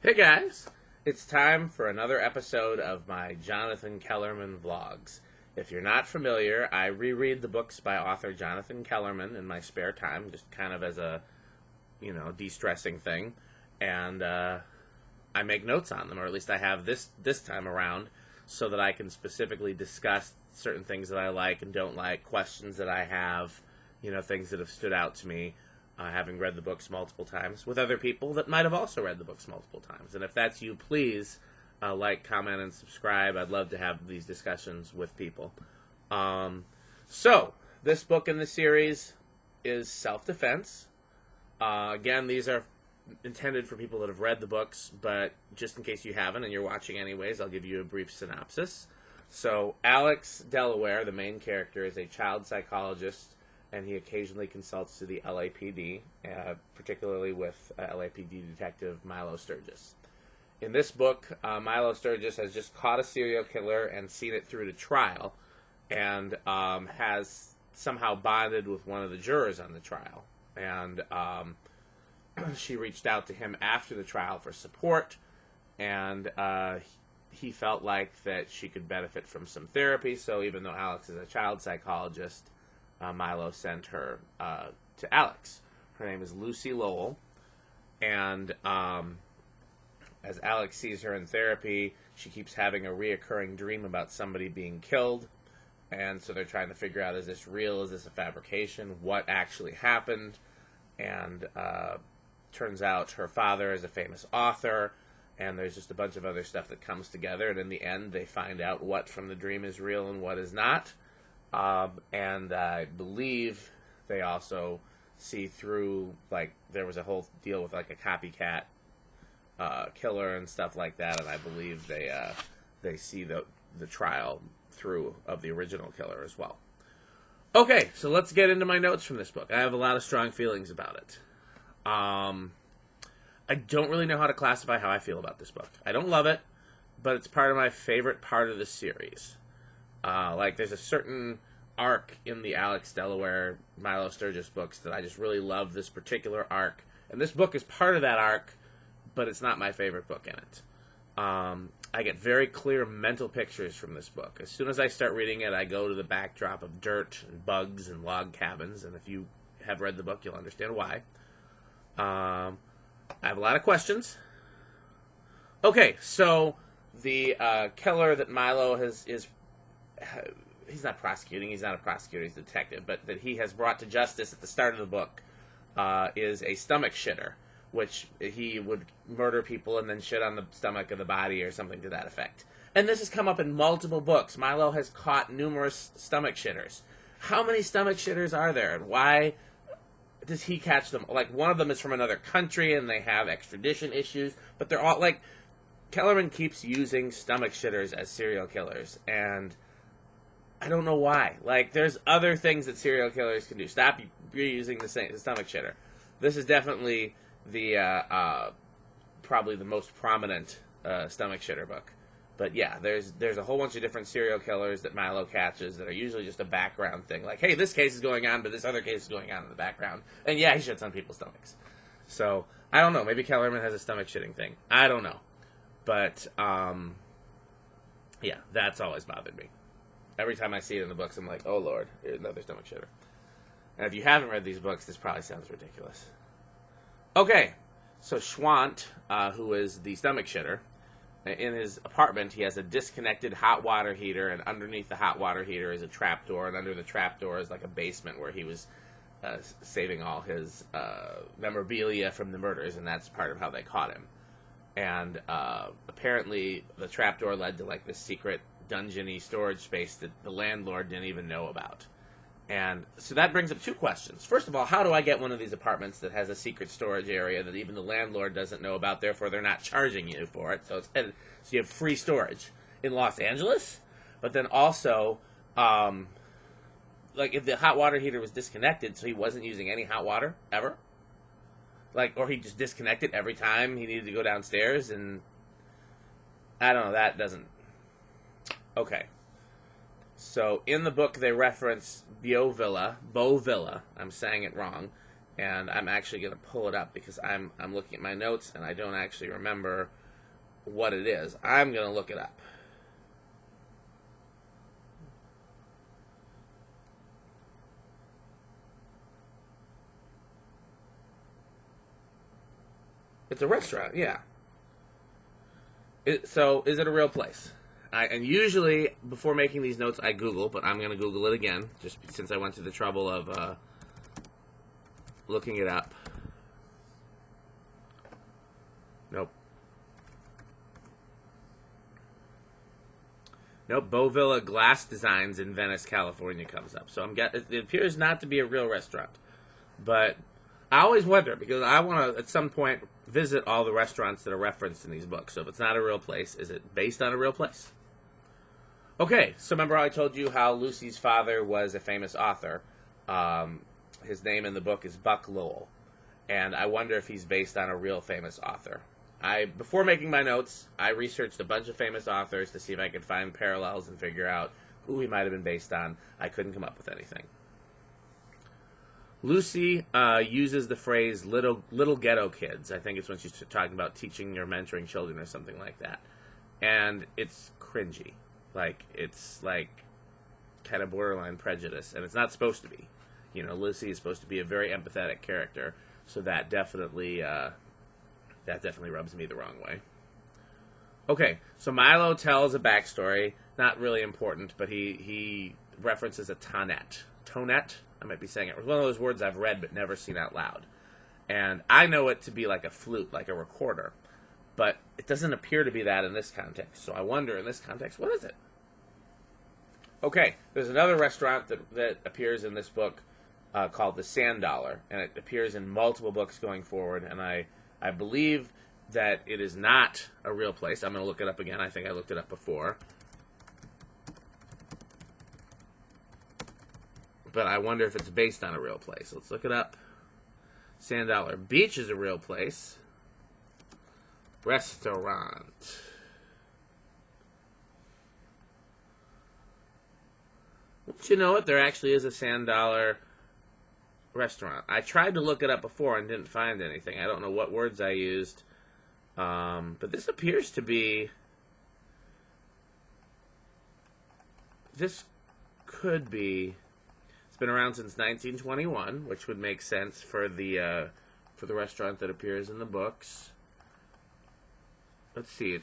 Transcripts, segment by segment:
Hey guys, it's time for another episode of my Jonathan Kellerman vlogs. If you're not familiar, I reread the books by author Jonathan Kellerman in my spare time, just kind of as a, de-stressing thing, and I make notes on them, or at least I have this time around, so that I can specifically discuss certain things that I like and don't like, questions that I have, things that have stood out to me. Having read the books multiple times with other people that might have also read the books multiple times. And if that's you, please like, comment, and subscribe. I'd love to have these discussions with people. So, this book in the series is Self-Defense. Again, these are intended for people that have read the books, but just in case you haven't and you're watching anyways, I'll give you a brief synopsis. So, Alex Delaware, the main character, is a child psychologist, and he occasionally consults to the LAPD, particularly with LAPD detective Milo Sturgis. In this book, Milo Sturgis has just caught a serial killer and seen it through to trial, and has somehow bonded with one of the jurors on the trial. And she reached out to him after the trial for support, and he felt like that she could benefit from some therapy, so even though Alex is a child psychologist, Milo sent her to Alex. Her name is Lucy Lowell, and as Alex sees her in therapy, she keeps having a reoccurring dream about somebody being killed, and so they're trying to figure out, is this real, is this a fabrication, what actually happened, and turns out her father is a famous author, and there's just a bunch of other stuff that comes together, and in the end they find out what from the dream is real and what is not. And I believe they also see through, there was a whole deal with, a copycat killer and stuff like that, and I believe they see the trial through of the original killer as well. Okay, so let's get into my notes from this book. I have a lot of strong feelings about it. I don't really know how to classify how I feel about this book. I don't love it, but it's part of my favorite part of the series. There's a certain arc in the Alex Delaware, Milo Sturgis books that I just really love this particular arc. And this book is part of that arc, but it's not my favorite book in it. I get very clear mental pictures from this book. As soon as I start reading it, I go to the backdrop of dirt and bugs and log cabins. And if you have read the book, you'll understand why. I have a lot of questions. Okay, so the killer that Milo he's not prosecuting, he's not a prosecutor, he's a detective, but that he has brought to justice at the start of the book is a stomach shitter, which he would murder people and then shit on the stomach of the body or something to that effect. And this has come up in multiple books. Milo has caught numerous stomach shitters. How many stomach shitters are there, and why does he catch them? One of them is from another country and they have extradition issues, but they're all, Kellerman keeps using stomach shitters as serial killers, and I don't know why. There's other things that serial killers can do. Stop reusing the stomach shitter. This is definitely the probably the most prominent stomach shitter book. But yeah, there's a whole bunch of different serial killers that Milo catches that are usually just a background thing. Hey, this case is going on, but this other case is going on in the background. And yeah, he shits on people's stomachs. So, I don't know. Maybe Kellerman has a stomach shitting thing. I don't know. But, yeah, that's always bothered me. Every time I see it in the books, I'm like, oh lord, here's another stomach shitter. And if you haven't read these books, this probably sounds ridiculous. Okay, so Schwandt, who is the stomach shitter, in his apartment, he has a disconnected hot water heater, and underneath the hot water heater is a trapdoor, and under the trapdoor is a basement where he was saving all his memorabilia from the murders, and that's part of how they caught him. And apparently the trapdoor led to this secret dungeony storage space that the landlord didn't even know about. And so that brings up two questions. First of all, how do I get one of these apartments that has a secret storage area that even the landlord doesn't know about, therefore they're not charging you for it? So you have free storage in Los Angeles? But then also, if the hot water heater was disconnected, so he wasn't using any hot water ever? Or he just disconnected every time he needed to go downstairs, and I don't know, that doesn't... Okay. So, in the book, they reference Beau Villa, I'm saying it wrong, And I'm actually going to pull it up because I'm looking at my notes and I don't actually remember what it is. I'm going to look it up. It's a restaurant, yeah. So, is it a real place? And usually, before making these notes, I Google, but I'm going to Google it again, just since I went to the trouble of looking it up. Nope. Nope, Bovilla Glass Designs in Venice, California comes up. So it appears not to be a real restaurant. But I always wonder, because I want to, at some point, visit all the restaurants that are referenced in these books. So if it's not a real place, is it based on a real place? Okay, so remember I told you how Lucy's father was a famous author. His name in the book is Buck Lowell. And I wonder if he's based on a real famous author. Before making my notes, I researched a bunch of famous authors to see if I could find parallels and figure out who he might have been based on. I couldn't come up with anything. Lucy uses the phrase little ghetto kids. I think it's when she's talking about teaching or mentoring children or something like that. And it's cringy. It's kind of borderline prejudice. And it's not supposed to be. You know, Lucy is supposed to be a very empathetic character. So that definitely rubs me the wrong way. Okay, so Milo tells a backstory. Not really important, but he references a tonette. Tonette? I might be saying it. It's one of those words I've read but never seen out loud. And I know it to be like a flute, like a recorder. But it doesn't appear to be that in this context. So I wonder, in this context, what is it? Okay, there's another restaurant that appears in this book called the Sand Dollar. And it appears in multiple books going forward. And I believe that it is not a real place. I'm going to look it up again. I think I looked it up before. But I wonder if it's based on a real place. Let's look it up. Sand Dollar Beach is a real place. Restaurant. Don't you know it? There actually is a Sand Dollar restaurant. I tried to look it up before and didn't find anything. I don't know what words I used. But this appears to be... This could be... It's been around since 1921, which would make sense for the restaurant that appears in the books. Let's see.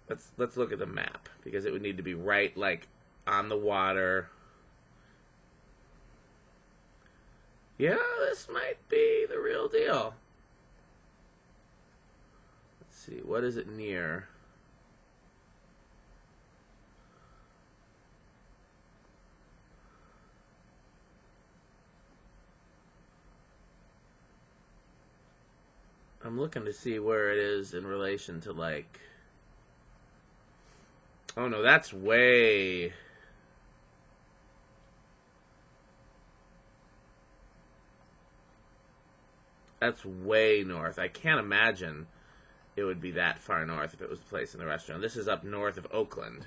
Let's look at the map, because it would need to be right, on the water. Yeah, this might be the real deal. Let's see. What is it near? I'm looking to see where it is in relation to, Oh, no, that's way... That's way north. I can't imagine it would be that far north if it was placed in the restaurant. This is up north of Oakland.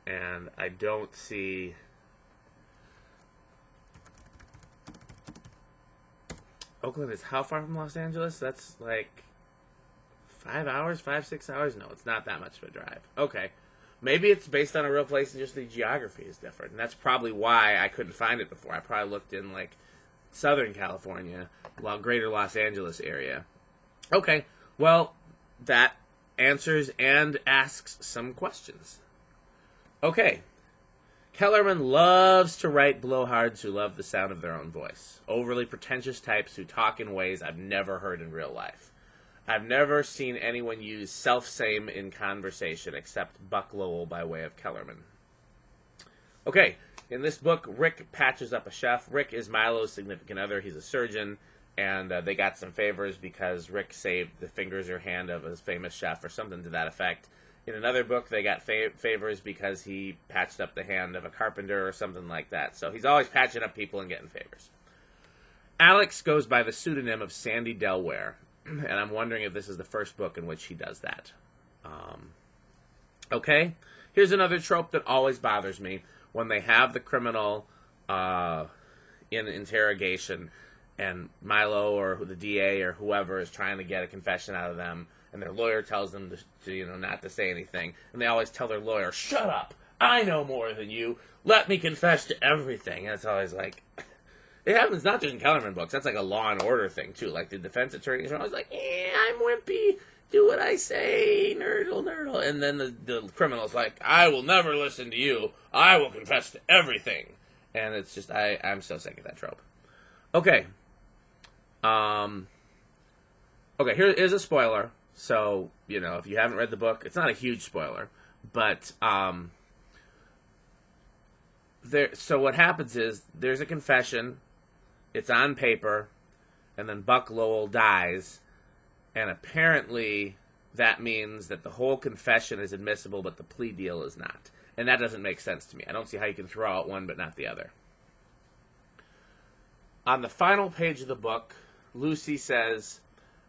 And I don't see... Oakland is how far from Los Angeles? That's 5 hours, 6 hours? No, it's not that much of a drive. Okay. Maybe it's based on a real place and just the geography is different. And that's probably why I couldn't find it before. I probably looked in, Southern California, greater Los Angeles area. Okay. Well, that answers and asks some questions. Okay. Kellerman loves to write blowhards who love the sound of their own voice. Overly pretentious types who talk in ways I've never heard in real life. I've never seen anyone use self-same in conversation except Buck Lowell by way of Kellerman. Okay, in this book, Rick patches up a chef. Rick is Milo's significant other. He's a surgeon, and they got some favors because Rick saved the fingers or hand of his famous chef or something to that effect. In another book, they got favors because he patched up the hand of a carpenter or something like that. So he's always patching up people and getting favors. Alex goes by the pseudonym of Sandy Delaware, and I'm wondering if this is the first book in which he does that. Okay, here's another trope that always bothers me. When they have the criminal in interrogation, and Milo or the DA or whoever is trying to get a confession out of them, and their lawyer tells them to not to say anything, and they always tell their lawyer, "Shut up! I know more than you. Let me confess to everything." And it's always like, it happens not just in Kellerman books. That's like a Law and Order thing too. Like the defense attorneys are always like, "I'm wimpy. Do what I say, nerdle, nerdle." And then the criminal's like, "I will never listen to you. I will confess to everything." And it's just, I'm so sick of that trope. Okay. Okay, here is a spoiler. So, if you haven't read the book, it's not a huge spoiler. But, so what happens is, there's a confession. It's on paper. And then Buck Lowell dies. And apparently, that means that the whole confession is admissible, but the plea deal is not. And that doesn't make sense to me. I don't see how you can throw out one but not the other. On the final page of the book, Lucy says,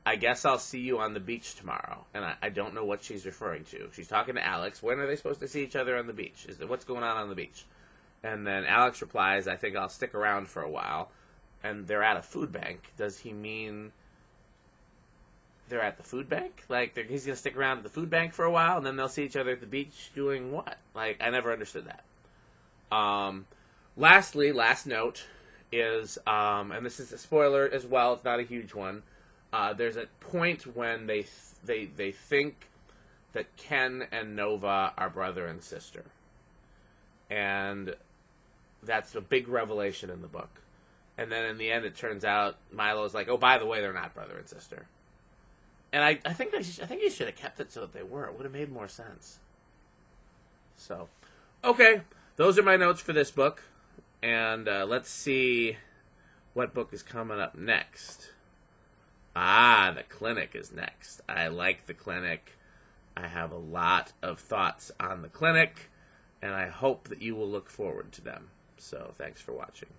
"I guess I'll see you on the beach tomorrow." And I don't know what she's referring to. She's talking to Alex. When are they supposed to see each other on the beach? What's going on the beach? And then Alex replies, "I think I'll stick around for a while." And they're at a food bank. Does he mean they're at the food bank? Like, he's going to stick around at the food bank for a while, and then they'll see each other at the beach doing what? Like, I never understood that. Lastly, last note is, and this is a spoiler as well, it's not a huge one, there's a point when they think that Ken and Nova are brother and sister. And that's a big revelation in the book. And then in the end, it turns out Milo's like, "Oh, by the way, they're not brother and sister." And I think he should have kept it so that they were. It would have made more sense. So, okay, those are my notes for this book. And let's see what book is coming up next. The Clinic is next. I like The Clinic. I have a lot of thoughts on The Clinic, and I hope that you will look forward to them. So, thanks for watching.